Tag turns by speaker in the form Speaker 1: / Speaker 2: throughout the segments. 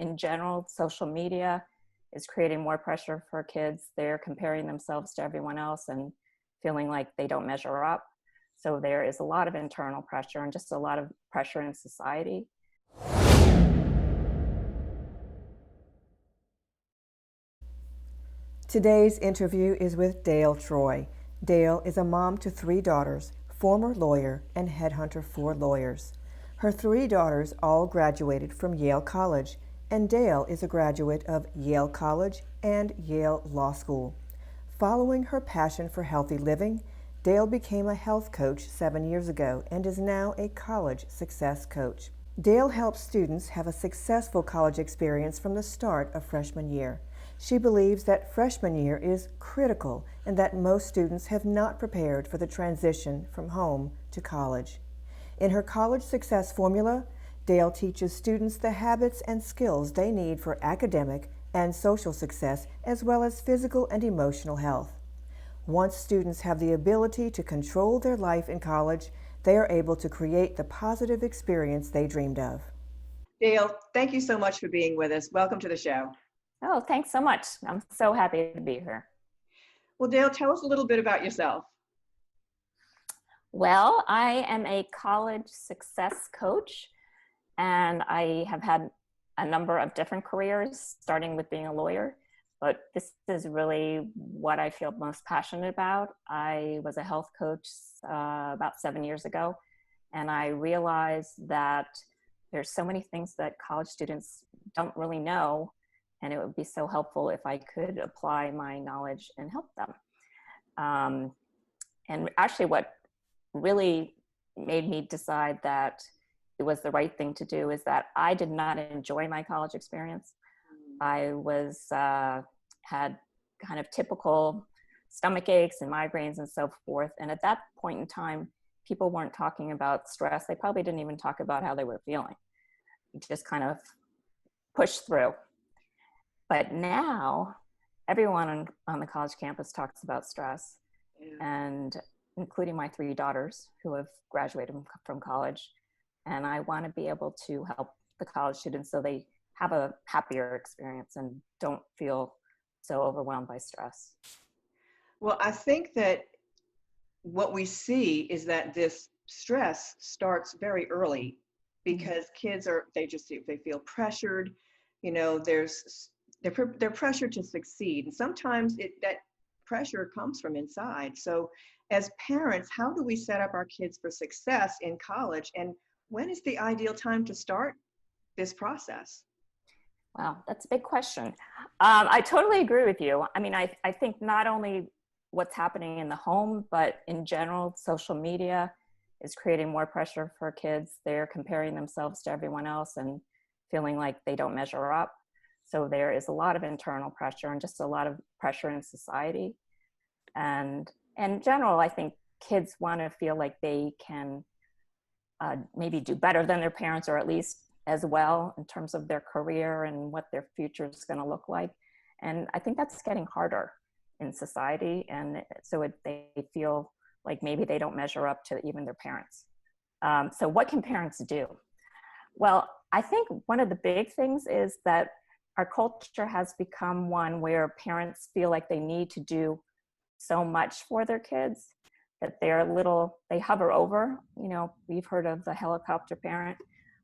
Speaker 1: in general, social media is creating more pressure for kids. They're comparing themselves to everyone else and feeling like they don't measure up. So there is a lot of internal pressure and just a lot of pressure in society.
Speaker 2: Today's interview is with Dale Troy. Dale is a mom to 3 daughters, former lawyer, and headhunter for lawyers. Her 3 daughters all graduated from Yale College, and Dale is a graduate of Yale College and Yale Law School. Following her passion for healthy living, Dale became a health coach 7 years ago and is now a college success coach. Dale helps students have a successful college experience from the start of freshman year. She believes that freshman year is critical and that most students have not prepared for the transition from home to college. In her college success formula, Dale teaches students the habits and skills they need for academic and social success, as well as physical and emotional health. Once students have the ability to control their life in college, they are able to create the positive experience they dreamed of.
Speaker 3: Dale, thank you so much for being with us. Welcome to the show.
Speaker 1: Oh, thanks so much. I'm so happy to be here.
Speaker 3: Well, Dale, tell us a little bit about yourself.
Speaker 1: Well, I am a college success coach, and I have had a number of different careers, starting with being a lawyer, but this is really what I feel most passionate about. I was a health coach about 7 years ago, and I realized that there's so many things that college students don't really know, and it would be so helpful if I could apply my knowledge and help them. And actually what really made me decide that it was the right thing to do is that I did not enjoy my college experience. I had kind of typical stomach aches and migraines and so forth. And at that point in time, people weren't talking about stress. They probably didn't even talk about how they were feeling. You just kind of pushed through. But now everyone on the college campus talks about stress, and including my 3 daughters who have graduated from college. And I want to be able to help the college students so they have a happier experience and don't feel so overwhelmed by stress.
Speaker 3: Well, I think that what we see is that this stress starts very early because kids they feel pressured. You know, they're pressured to succeed, and sometimes that pressure comes from inside. So as parents, how do we set up our kids for success in college, and when is the ideal time to start this process?
Speaker 1: Wow, that's a big question. I totally agree with you. I mean, I think not only what's happening in the home, but in general, social media is creating more pressure for kids. They're comparing themselves to everyone else and feeling like they don't measure up. So there is a lot of internal pressure and just a lot of pressure in society. And in general, I think kids want to feel like they can maybe do better than their parents, or at least as well in terms of their career and what their future is going to look like. And I think that's getting harder in society. And so they feel like maybe they don't measure up to even their parents. So what can parents do? Well, I think one of the big things is that our culture has become one where parents feel like they need to do so much for their kids that they hover over. You know, we've heard of the helicopter parent.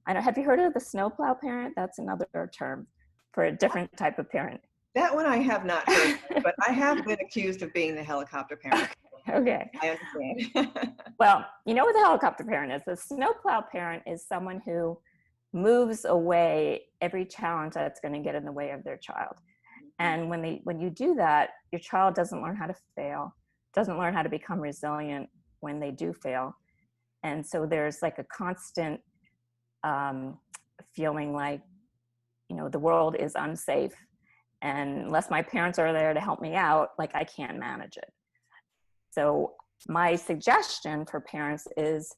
Speaker 1: Have you heard of the snowplow parent? That's another term for a different type of parent.
Speaker 3: That one I have not heard of, but I have been accused of being the helicopter parent.
Speaker 1: Okay.
Speaker 3: I understand.
Speaker 1: Well, you know what the helicopter parent is? The snowplow parent is someone who moves away every challenge that's going to get in the way of their child. And when you do that, your child doesn't learn how to fail, doesn't learn how to become resilient when they do fail. And so there's like a constant feeling like, you know, the world is unsafe, and unless my parents are there to help me out, like I can't manage it. So my suggestion for parents is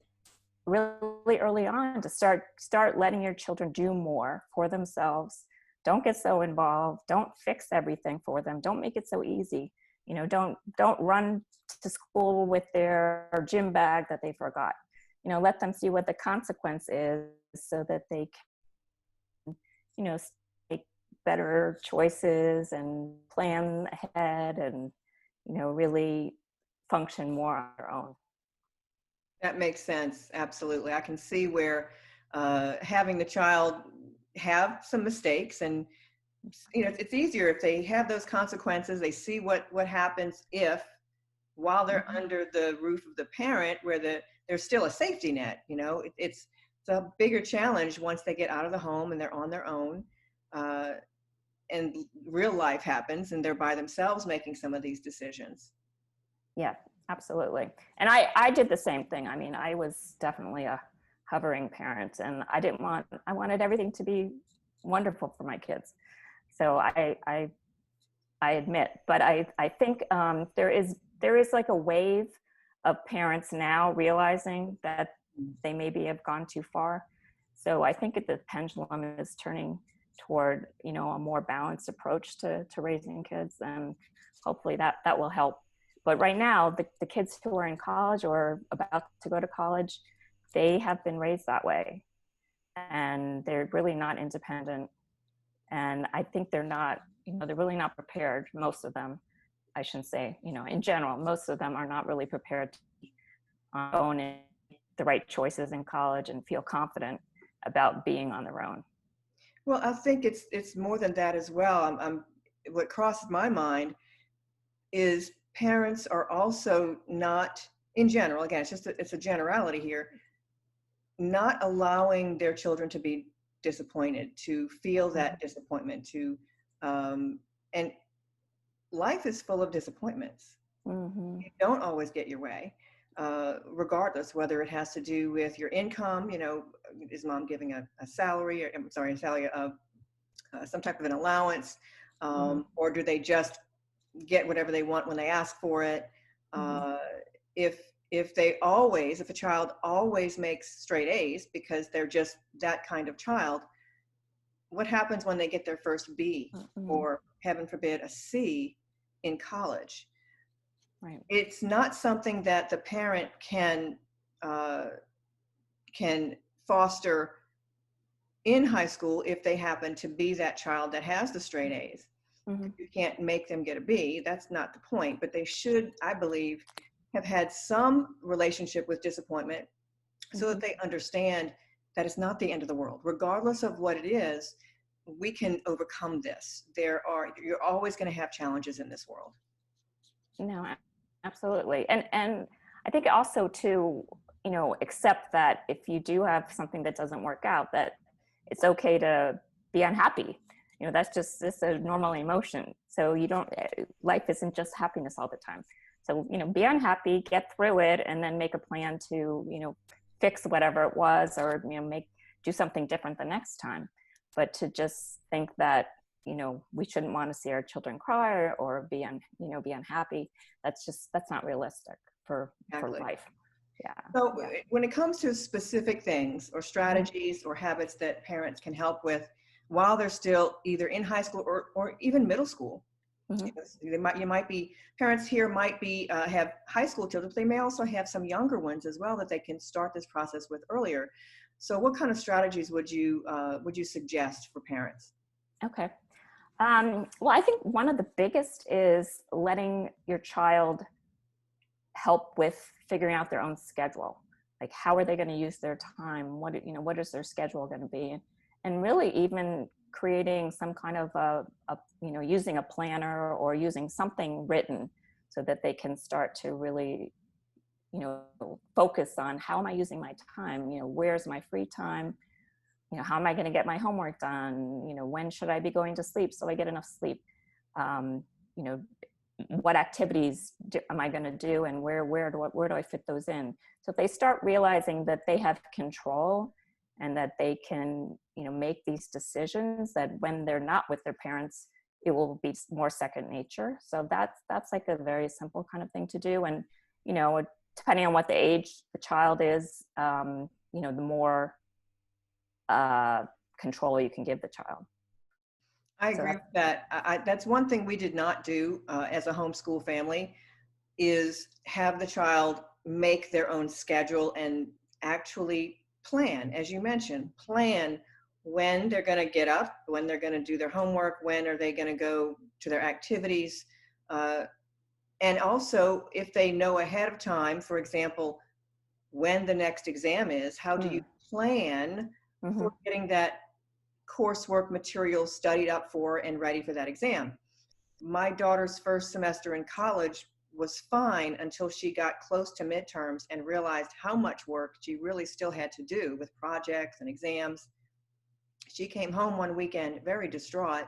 Speaker 1: really early on to start letting your children do more for themselves. Don't get so involved. Don't fix everything for them. Don't make it so easy. You know, don't run to school with their gym bag that they forgot. You know, let them see what the consequence is so that they can, you know, stay better choices and plan ahead and, really function more on their own.
Speaker 3: That makes sense. Absolutely. I can see where having the child have some mistakes, and it's easier if they have those consequences. They see what happens if, while they're
Speaker 1: Mhm.
Speaker 3: under the roof of the parent, where there's still a safety net. It's a bigger challenge once they get out of the home and they're on their own, uh, and real life happens and they're by themselves making some of these decisions.
Speaker 1: Yeah, absolutely. And I did the same thing. I mean, I was definitely a hovering parent, and I wanted everything to be wonderful for my kids. So I admit, but I think there is like a wave of parents now realizing that they maybe have gone too far. So I think the pendulum is turning toward, a more balanced approach to raising kids, and hopefully that will help. But right now, the kids who are in college or about to go to college, they have been raised that way, and they're really not independent. And I think they're really not prepared. Most of them, I shouldn't say, in general, most of them are not really prepared to own the right choices in college and feel confident about being on their own.
Speaker 3: Well, I think it's more than that as well. What crosses my mind is parents are also not, in general, again, it's a generality here, not allowing their children to be disappointed, to feel that disappointment, and life is full of disappointments.
Speaker 1: Mm-hmm.
Speaker 3: You don't always get your way, regardless whether it has to do with your income. Is mom giving a salary, or I'm sorry, a salary of some type of an allowance,
Speaker 1: Mm-hmm.
Speaker 3: or do they just get whatever they want when they ask for it?
Speaker 1: Mm-hmm.
Speaker 3: Uh, if a child always makes straight A's because they're just that kind of child, what happens when they get their first B,
Speaker 1: Mm-hmm.
Speaker 3: or heaven forbid a C in college?
Speaker 1: Right.
Speaker 3: It's not something that the parent uh, can foster in high school if they happen to be that child that has the straight A's.
Speaker 1: Mm-hmm.
Speaker 3: You can't make them get a B. That's not the point. But they should, I believe, have had some relationship with disappointment so
Speaker 1: Mm-hmm.
Speaker 3: that they understand that it's not the end of the world. Regardless of what it is, we can overcome this. You're always going to have challenges in this world.
Speaker 1: No, absolutely. And I think also to, accept that if you do have something that doesn't work out, that it's okay to be unhappy. It's a normal emotion. So life isn't just happiness all the time. So, be unhappy, get through it, and then make a plan to, fix whatever it was, or, do something different the next time. But to just think that, we shouldn't want to see our children cry or be unhappy. That's not realistic for
Speaker 3: Exactly.
Speaker 1: life. Yeah.
Speaker 3: So
Speaker 1: Yeah.
Speaker 3: when it comes to specific things or strategies or habits that parents can help with while they're still either in high school or even middle school,
Speaker 1: Mm-hmm.
Speaker 3: you might be, parents here might be have high school children, but they may also have some younger ones as well that they can start this process with earlier. So what kind of strategies would you suggest for parents?
Speaker 1: Okay. Well, I think one of the biggest is letting your child help with figuring out their own schedule. Like, how are they going to use their time? What is their schedule going to be? And really even creating some kind of using a planner or using something written so that they can start to really, focus on how am I using my time? Where's my free time? How am I going to get my homework done? When should I be going to sleep so I get enough sleep? Um, you know, what activities am I going to do, and where do I fit those in? So if they start realizing that they have control and that they can, make these decisions, that when they're not with their parents, it will be more second nature. So that's like a very simple kind of thing to do. And, depending on what the age the child is, the more control you can give the child.
Speaker 3: I
Speaker 1: So
Speaker 3: agree with that. That's one thing we did not do as a homeschool family, is have the child make their own schedule and actually plan, as you mentioned, plan when they're going to get up, when they're going to do their homework, when are they going to go to their activities. And also, if they know ahead of time, for example, when the next exam is, how do you plan
Speaker 1: Mm-hmm.
Speaker 3: for getting that coursework material studied up for and ready for that exam? My daughter's first semester in college was fine until she got close to midterms and realized how much work she really still had to do with projects and exams. She came home one weekend very distraught,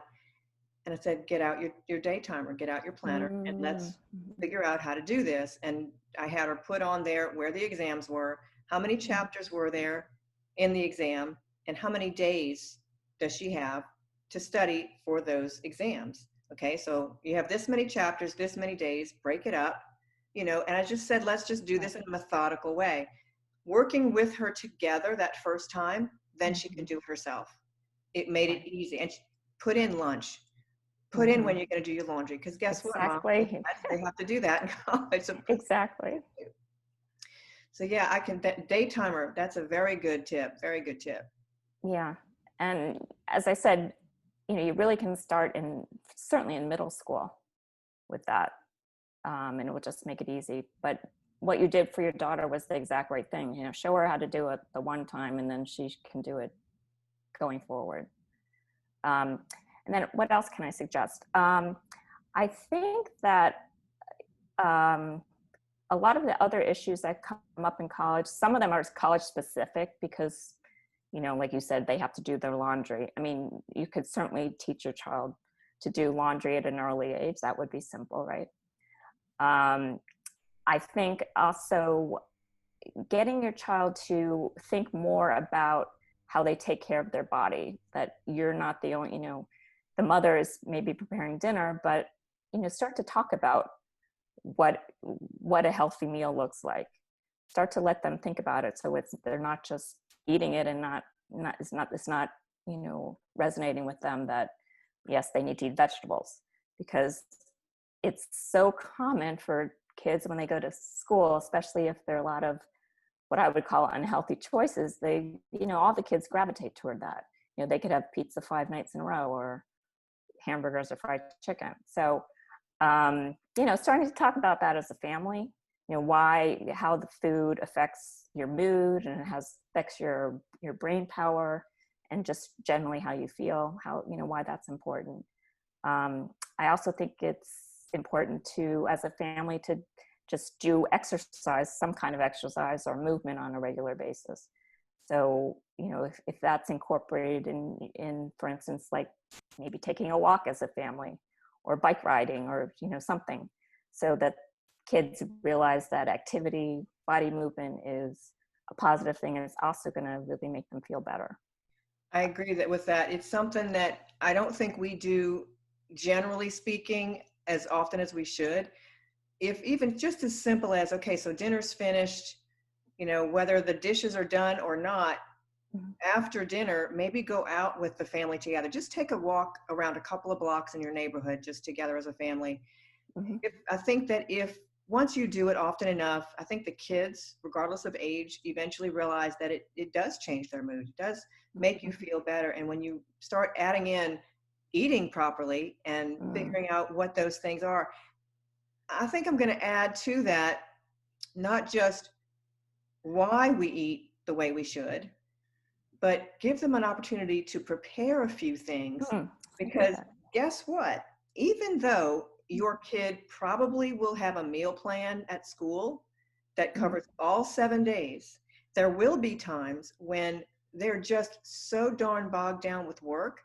Speaker 3: and I said, get out your day timer, get out your planner, and
Speaker 1: Mm-hmm.
Speaker 3: let's figure out how to do this. And I had her put on there where the exams were, how many chapters were there in the exam, and how many days does she have to study for those exams. Okay, so you have this many chapters, this many days, break it up, and I just said, let's just do this in a methodical way. Working with her together that first time, then she can do it herself. It made it easy. And put in lunch, put in when you're going to do your laundry, because guess what, Mom?
Speaker 1: Exactly.
Speaker 3: They have to do that in college.
Speaker 1: Exactly.
Speaker 3: So yeah, that day timer, that's a very good tip. Very good tip.
Speaker 1: Yeah. And as I said, you really can start certainly in middle school with that. And it will just make it easy. But what you did for your daughter was the exact right thing. Show her how to do it the one time, and then she can do it going forward. And then what else can I suggest? I think that a lot of the other issues that come up in college, some of them are college specific because, like you said, they have to do their laundry. I mean, you could certainly teach your child to do laundry at an early age. That would be simple, right? I think also getting your child to think more about how they take care of their body, that you're not the only, the mother is maybe preparing dinner, but, start to talk about what a healthy meal looks like. Start to let them think about it. So they're not just eating it and it's not, resonating with them that, yes, they need to eat vegetables, because it's so common for kids when they go to school, especially if there are a lot of what I would call unhealthy choices, all the kids gravitate toward that. They could have pizza 5 nights in a row, or hamburgers or fried chicken. So, starting to talk about that as a family, how the food affects your mood and affects your brain power, and just generally how you feel, why that's important. I also think it's important to, as a family, to just do exercise, some kind of exercise or movement on a regular basis. So, if that's incorporated in, for instance, like maybe taking a walk as a family, or bike riding, or, something, so that kids realize that activity, body movement is a positive thing, and it's also going to really make them feel better.
Speaker 3: I agree with that. It's something that I don't think we do, generally speaking, as often as we should. If even just as simple as, okay, so dinner's finished, whether the dishes are done or not, after dinner, maybe go out with the family together. Just take a walk around a couple of blocks in your neighborhood, just together as a family. I think that once you do it often enough, I think the kids, regardless of age, eventually realize that it does change their mood. It does make you feel better. And when you start adding in eating properly and figuring out what those things are, I think I'm going to add to that, not just why we eat the way we should, but give them an opportunity to prepare a few things. Because guess what? Even though your kid probably will have a meal plan at school that covers all 7 days, there will be times when they're just so darn bogged down with work,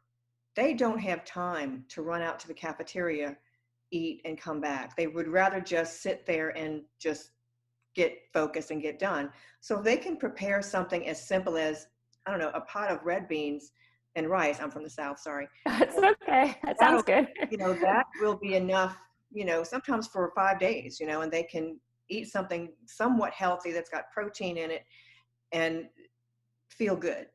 Speaker 3: they don't have time to run out to the cafeteria, eat, and come back. They would rather just sit there and just get focused and get done. So if they can prepare something as simple as, I don't know, a pot of red beans and rice. I'm from the South, sorry.
Speaker 1: It's okay. That sounds good.
Speaker 3: That will be enough, sometimes for 5 days, and they can eat something somewhat healthy that's got protein in it and feel good.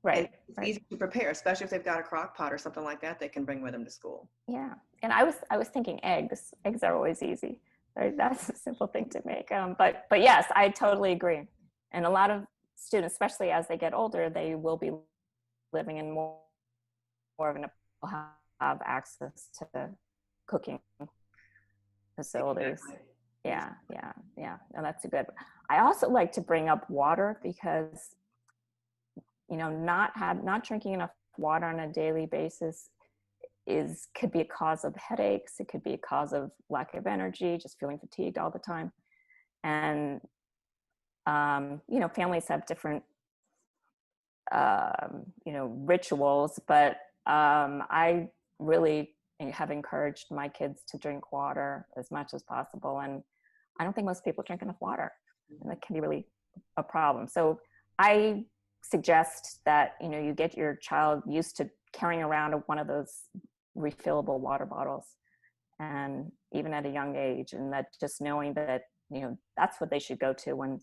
Speaker 1: Right.
Speaker 3: And it's easy to prepare, especially if they've got a crock pot or something like that they can bring with them to school.
Speaker 1: Yeah. And I was thinking eggs. Eggs are always easy. Right? That's a simple thing to make. But yes, I totally agree. And a lot of students, especially as they get older, they will be living in more of an will have access to cooking facilities.
Speaker 3: Exactly.
Speaker 1: Yeah. And that's a good. I also like to bring up water because, not drinking enough water on a daily basis could be a cause of headaches. It could be a cause of lack of energy, just feeling fatigued all the time. And families have different rituals, but I really have encouraged my kids to drink water as much as possible. And I don't think most people drink enough water, and that can be really a problem. So I suggest that, you get your child used to carrying around one of those refillable water bottles, and even at a young age, and that just knowing that, that's what they should go to when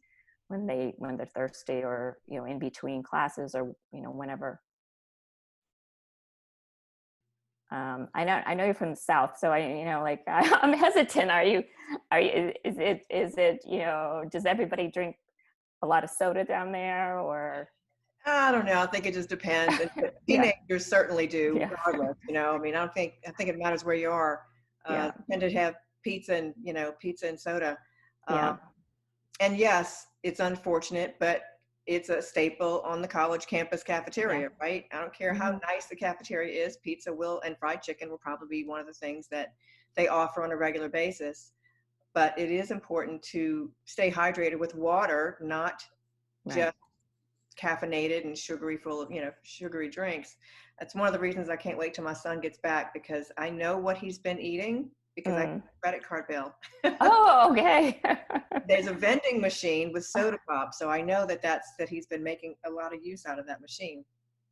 Speaker 1: they're thirsty, or, in between classes, or, whenever. I know you're from the South, so I'm hesitant. Is it, does everybody drink a lot of soda down there, or?
Speaker 3: I don't know. I think it just depends. And
Speaker 1: Yeah.
Speaker 3: teenagers certainly do,
Speaker 1: Yeah.
Speaker 3: regardless. I mean, I think it matters where you are.
Speaker 1: Yeah.
Speaker 3: Tend to have pizza and soda.
Speaker 1: Yeah.
Speaker 3: And yes, it's unfortunate, but it's a staple on the college campus cafeteria,
Speaker 1: Yeah.
Speaker 3: right? I don't care how
Speaker 1: Mhm.
Speaker 3: nice the cafeteria is, pizza will and fried chicken will probably be one of the things that they offer on a regular basis. But it is important to stay hydrated with water, not
Speaker 1: Right.
Speaker 3: just caffeinated and sugary drinks. That's one of the reasons I can't wait till my son gets back, because I know what he's been eating because I get
Speaker 1: Mm.
Speaker 3: a credit card bill.
Speaker 1: Oh, okay.
Speaker 3: There's a vending machine with soda pop, so I know that he's been making a lot of use out of that machine.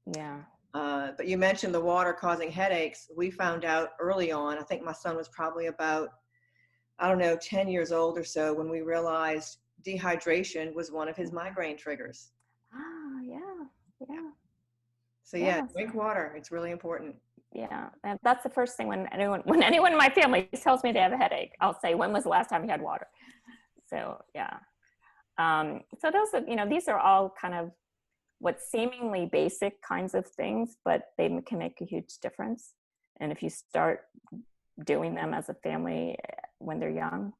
Speaker 1: Yeah.
Speaker 3: But you mentioned the water causing headaches. We found out early on, I think my son was probably about, I don't know, 10 years old or so, when we realized dehydration was one of his migraine triggers.
Speaker 1: Ah, yeah. Yeah.
Speaker 3: So yeah,
Speaker 1: Yes.
Speaker 3: drink water. It's really important.
Speaker 1: Yeah. And that's the first thing when anyone in my family tells me they have a headache, I'll say, when was the last time you had water? So yeah. So those are, these are all kind of what seemingly basic kinds of things, but they can make a huge difference. And if you start doing them as a family when they're young,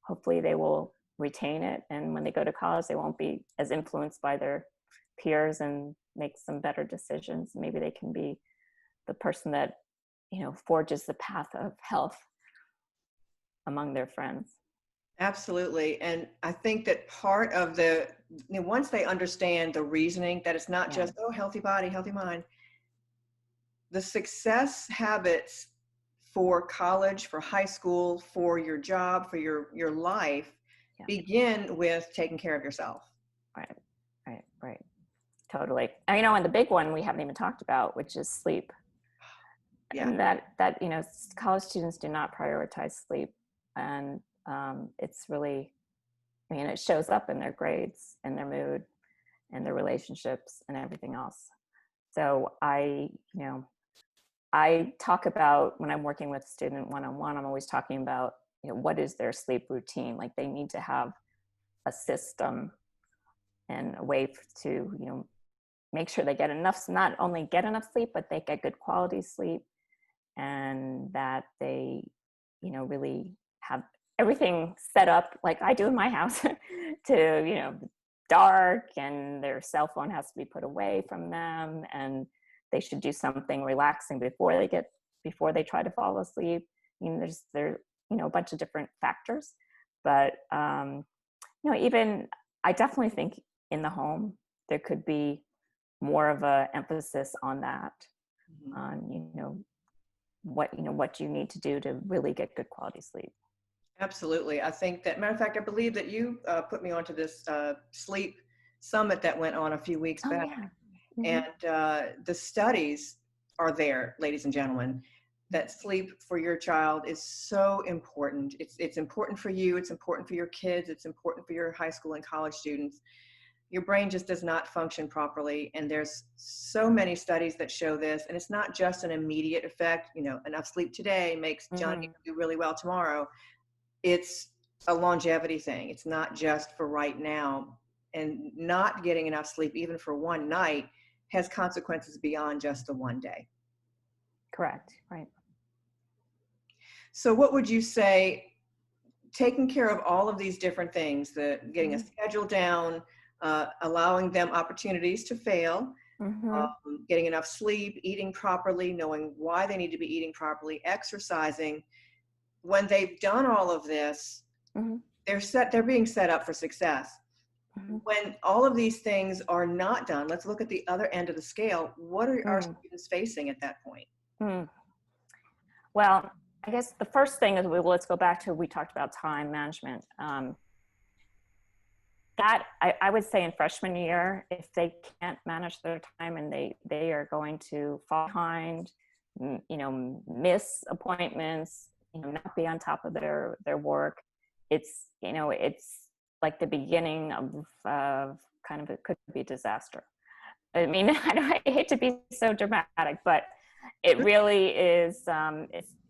Speaker 1: hopefully they will retain it. And when they go to college, they won't be as influenced by their peers and make some better decisions. Maybe they can be the person that, forges the path of health among their friends.
Speaker 3: Absolutely. And I think that part of once they understand the reasoning, that it's not
Speaker 1: Yeah.
Speaker 3: just, oh, healthy body, healthy mind, the success habits for college, for high school, for your job, for your life,
Speaker 1: Yeah.
Speaker 3: begin with taking care of yourself.
Speaker 1: Right. Totally. And the big one we haven't even talked about, which is sleep.
Speaker 3: Yeah.
Speaker 1: And that college students do not prioritize sleep, and it's really, it shows up in their grades and their mood and their relationships and everything else. So I talk about, when I'm working with a student one-on-one, I'm always talking about, what is their sleep routine? Like, they need to have a system and a way to, make sure they get enough, not only get enough sleep, but they get good quality sleep, and that they, really have everything set up like I do in my house to, dark, and their cell phone has to be put away from them, and they should do something relaxing before they try to fall asleep. There a bunch of different factors, but even I definitely think in the home there could be more of a emphasis on that,
Speaker 3: Mm-hmm.
Speaker 1: on what you need to do to really get good quality sleep.
Speaker 3: Absolutely. I think that, matter of fact, I believe that you put me onto this sleep summit that went on a few weeks
Speaker 1: Oh,
Speaker 3: back.
Speaker 1: yeah. Mm-hmm.
Speaker 3: And the studies are there, ladies and gentlemen, that sleep for your child is so important. It's important for you. It's important for your kids. It's important for your high school and college students. Your brain just does not function properly. And there's so many studies that show this. And it's not just an immediate effect. Enough sleep today makes Johnny do really well tomorrow. It's a longevity thing. It's not just for right now. And not getting enough sleep, even for one night, has consequences beyond just the one day.
Speaker 1: Correct. Right.
Speaker 3: So what would you say, taking care of all of these different things, the getting a
Speaker 1: Mhm.
Speaker 3: schedule down, allowing them opportunities to fail,
Speaker 1: Mhm.
Speaker 3: getting enough sleep, eating properly, knowing why they need to be eating properly, exercising. When they've done all of this,
Speaker 1: Mhm.
Speaker 3: they're being set up for success.
Speaker 1: Mhm.
Speaker 3: When all of these things are not done, let's look at the other end of the scale. What are our
Speaker 1: Mm.
Speaker 3: students facing at that point?
Speaker 1: Mm. Well, I guess the first thing is let's go back to, we talked about time management. That I would say in freshman year, if they can't manage their time and they are going to fall behind, miss appointments, not be on top of their work, it's like the beginning of kind of, it could be disaster. I mean, I hate to be so dramatic, but it really is.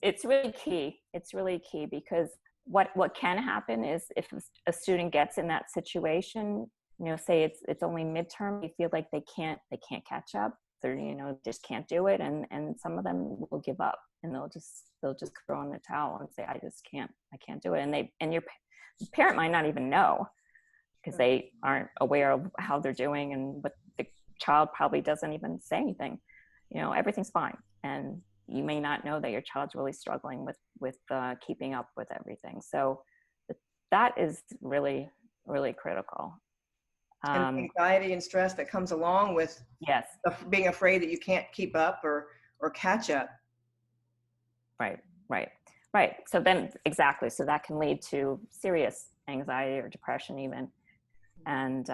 Speaker 1: It's really key. It's really key, because what can happen is if a student gets in that situation, say it's only midterm, they feel like they can't catch up. They're just can't do it, and some of them will give up, and they'll just throw in the towel and say, I can't do it, and your parent might not even know, because they aren't aware of how they're doing, and what the child probably doesn't even say anything. Everything's fine, and you may not know that your child's really struggling with keeping up with everything. So that is really, really critical.
Speaker 3: And the anxiety and stress that comes along with
Speaker 1: Yes.
Speaker 3: being afraid that you can't keep up or catch up.
Speaker 1: Right. So then, exactly. So that can lead to serious anxiety or depression even. And,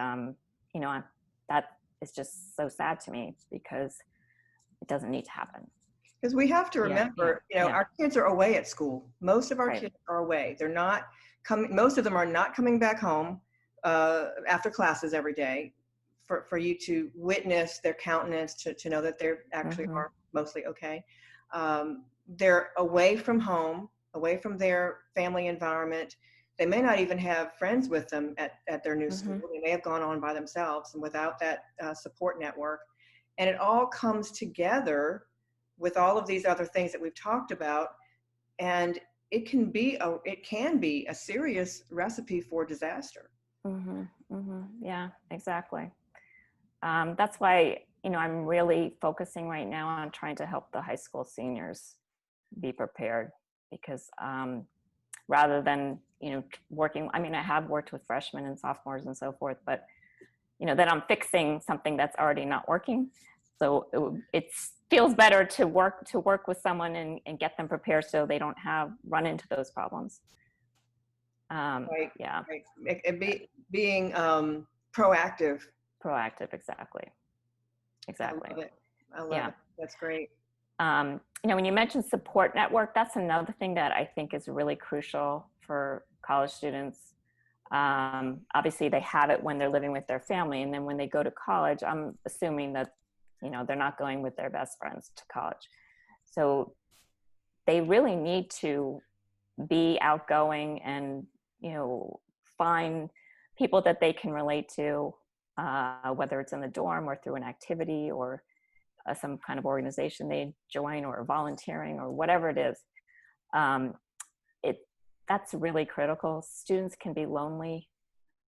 Speaker 1: that is just so sad to me, because it doesn't need to happen.
Speaker 3: Because we have to remember,
Speaker 1: Yeah.
Speaker 3: our kids are away at school. Most of our
Speaker 1: Right.
Speaker 3: kids are away. They're not coming. Most of them are not coming back home after classes every day for you to witness their countenance, to know that they actually
Speaker 1: Mhm.
Speaker 3: are mostly okay. They're away from home, away from their family environment. They may not even have friends with them at their new school. They may have gone on by themselves and without that support network. And it all comes together with all of these other things that we've talked about, and it can be a serious recipe for disaster.
Speaker 1: Yeah, exactly. That's why, I'm really focusing right now on trying to help the high school seniors be prepared, because rather than, working, I mean, I have worked with freshmen and sophomores and so forth, but, then I'm fixing something that's already not working. So it feels better to work with someone and get them prepared, so they don't run into those problems.
Speaker 3: Right.
Speaker 1: Yeah.
Speaker 3: Right. Being proactive.
Speaker 1: Proactive. Exactly.
Speaker 3: I love it. I love
Speaker 1: Yeah.
Speaker 3: it. That's great.
Speaker 1: When you mentioned support network, that's another thing that I think is really crucial for college students. Obviously they have it when they're living with their family, and then when they go to college, I'm assuming that, they're not going with their best friends to college. So they really need to be outgoing and, find people that they can relate to, whether it's in the dorm or through an activity or some kind of organization they join, or volunteering, or whatever it is. Um, that's really critical. Students can be lonely,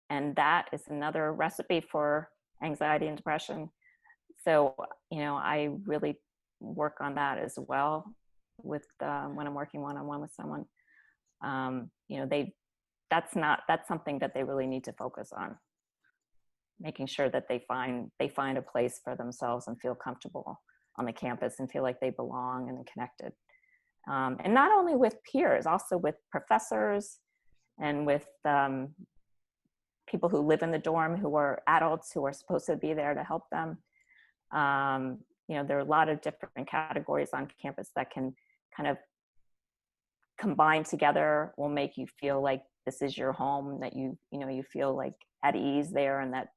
Speaker 1: and that is another recipe for anxiety and depression. So, I really work on that as well with when I'm working one-on-one with someone. That's something that they really need to focus on, making sure that they find a place for themselves and feel comfortable on the campus and feel like they belong and connected. And not only with peers, also with professors and with people who live in the dorm, who are adults who are supposed to be there to help them. There are a lot of different categories on campus that can kind of combine together, will make you feel like this is your home, that you feel like at ease there, and that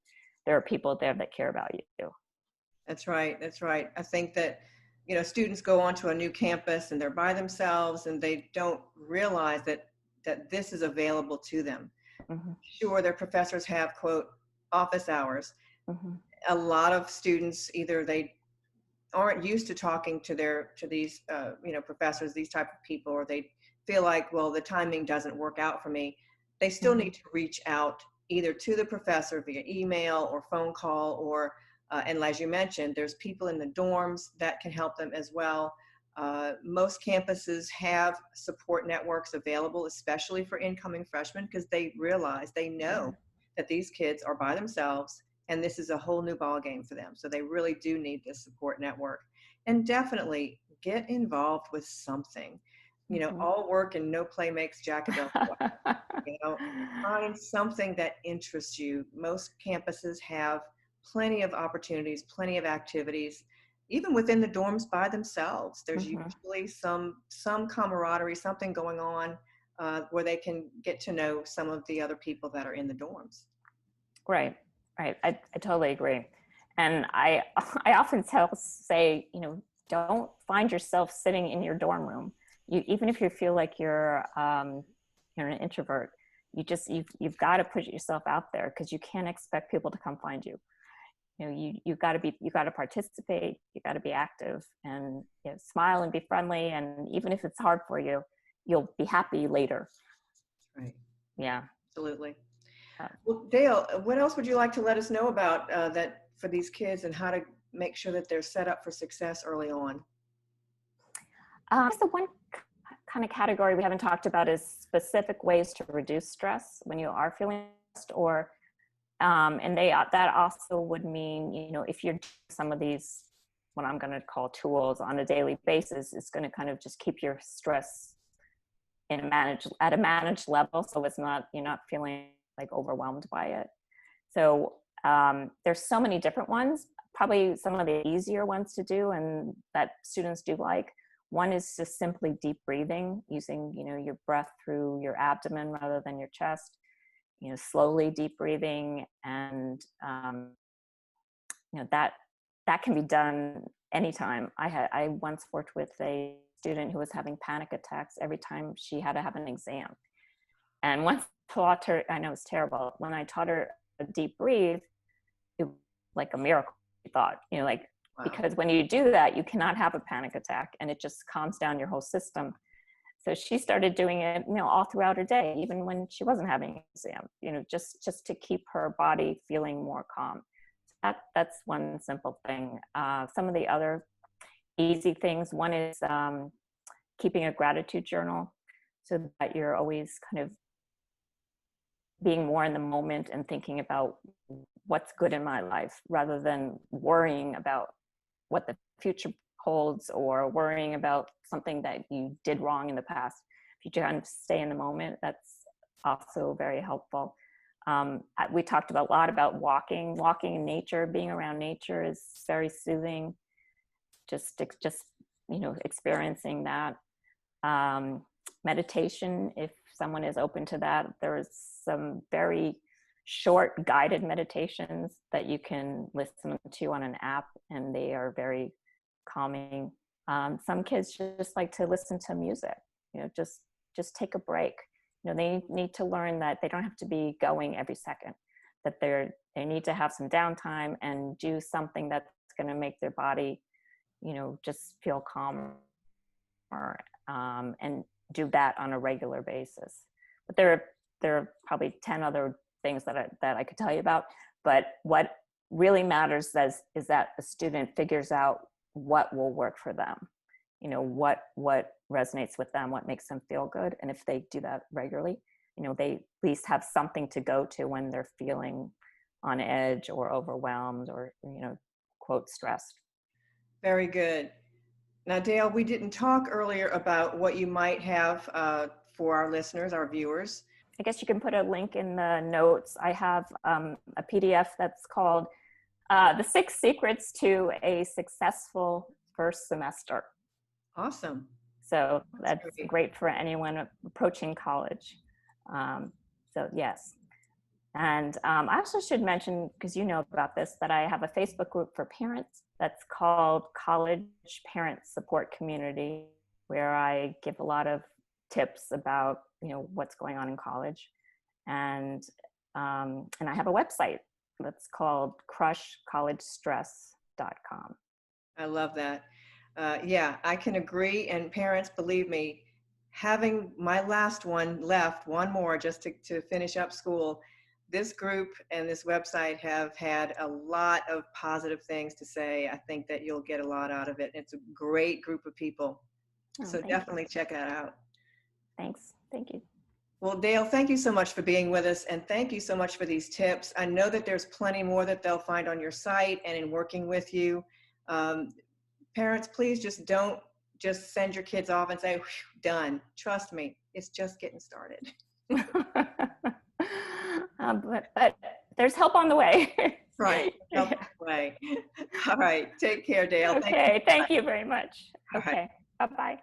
Speaker 1: there are people there that care about you.
Speaker 3: That's right. That's right. I think that, students go onto a new campus and they're by themselves and they don't realize that this is available to them.
Speaker 1: Mm-hmm.
Speaker 3: Sure, their professors have, quote, office hours.
Speaker 1: Mm-hmm.
Speaker 3: a lot of students, either they aren't used to talking to these professors, these type of people, or they feel like, well, the timing doesn't work out for me. They still need to reach out either to the professor via email or phone call, or and as you mentioned, there's people in the dorms that can help them as well. Most campuses have support networks available, especially for incoming freshmen, because they know that these kids are by themselves, and this is a whole new ball game for them. So they really do need this support network. And definitely get involved with something. All work and no play makes Jack a dull boy. Find something that interests you. Most campuses have plenty of opportunities, plenty of activities. Even within the dorms by themselves, there's usually some camaraderie, something going on where they can get to know some of the other people that are in the dorms.
Speaker 1: Right. I totally agree. And I often say, don't find yourself sitting in your dorm room. Even if you feel like you're an introvert, you've got to put yourself out there, because you can't expect people to come find you. You got to participate, you got to be active, and smile and be friendly. And even if it's hard for you, you'll be happy later.
Speaker 3: Right.
Speaker 1: Yeah.
Speaker 3: Absolutely. Well, Dale, what else would you like to let us know about that for these kids, and how to make sure that they're set up for success early on?
Speaker 1: The one kind of category we haven't talked about is specific ways to reduce stress when you are feeling stressed, or and that also would mean, if you're doing some of these, what I'm going to call tools on a daily basis, it's going to kind of just keep your stress at a managed level, so you're not feeling like overwhelmed by it. So there's so many different ones. Probably some of the easier ones to do, and that students do like. One is just simply deep breathing, using your breath through your abdomen rather than your chest. Slowly deep breathing, and that can be done anytime. I once worked with a student who was having panic attacks every time she had to have an exam. And once I taught her, I know it's terrible, when I taught her a deep breathe, it was like a miracle, she thought, wow. Because when you do that, you cannot have a panic attack, and it just calms down your whole system. So she started doing it, all throughout her day, even when she wasn't having an exam, just to keep her body feeling more calm. That's one simple thing. Some of the other easy things, one is keeping a gratitude journal, so that you're always kind of being more in the moment and thinking about what's good in my life, rather than worrying about what the future holds, or worrying about something that you did wrong in the past. If you kind of stay in the moment, that's also very helpful. We talked a lot about walking in nature. Being around nature is very soothing. Just experiencing that. Meditation, if someone is open to that, there's some very short guided meditations that you can listen to on an app, and they are very calming. Some kids just like to listen to music, just take a break. They need to learn that they don't have to be going every second, that they need to have some downtime and do something that's going to make their body, just feel calmer, and do that on a regular basis. But there are probably 10 other things that I could tell you about. But what really matters is that the student figures out what will work for them, what resonates with them, what makes them feel good. And if they do that regularly, they at least have something to go to when they're feeling on edge or overwhelmed or, quote, stressed.
Speaker 3: Very good. Now, Dale, we didn't talk earlier about what you might have for our listeners, our viewers.
Speaker 1: I guess you can put a link in the notes. I have a PDF that's called The 6 Secrets to a Successful First Semester.
Speaker 3: Awesome.
Speaker 1: So that's great for anyone approaching college. So yes. And I also should mention, because you know about this, that I have a Facebook group for parents that's called College Parent Support Community, where I give a lot of tips about, what's going on in college. And I have a website, that's called crushcollegestress.com.
Speaker 3: I love that. Yeah, I can agree. And parents, believe me, having my last one left, one more just to finish up school, this group and this website have had a lot of positive things to say. I think that you'll get a lot out of it. It's a great group of people.
Speaker 1: Oh,
Speaker 3: So
Speaker 1: thank
Speaker 3: definitely
Speaker 1: you.
Speaker 3: check that out.
Speaker 1: Thanks. Thank you.
Speaker 3: Well, Dale, thank you so much for being with us, and thank you so much for these tips. I know that there's plenty more that they'll find on your site and in working with you. Um, Parents, please just don't just send your kids off and say, done. Trust me, it's just getting started.
Speaker 1: But there's help on the way.
Speaker 3: Right. Help way. All right. Take care, Dale. Thank you.
Speaker 1: Okay. Thank you very much.
Speaker 3: All right.
Speaker 1: Okay. Bye-bye.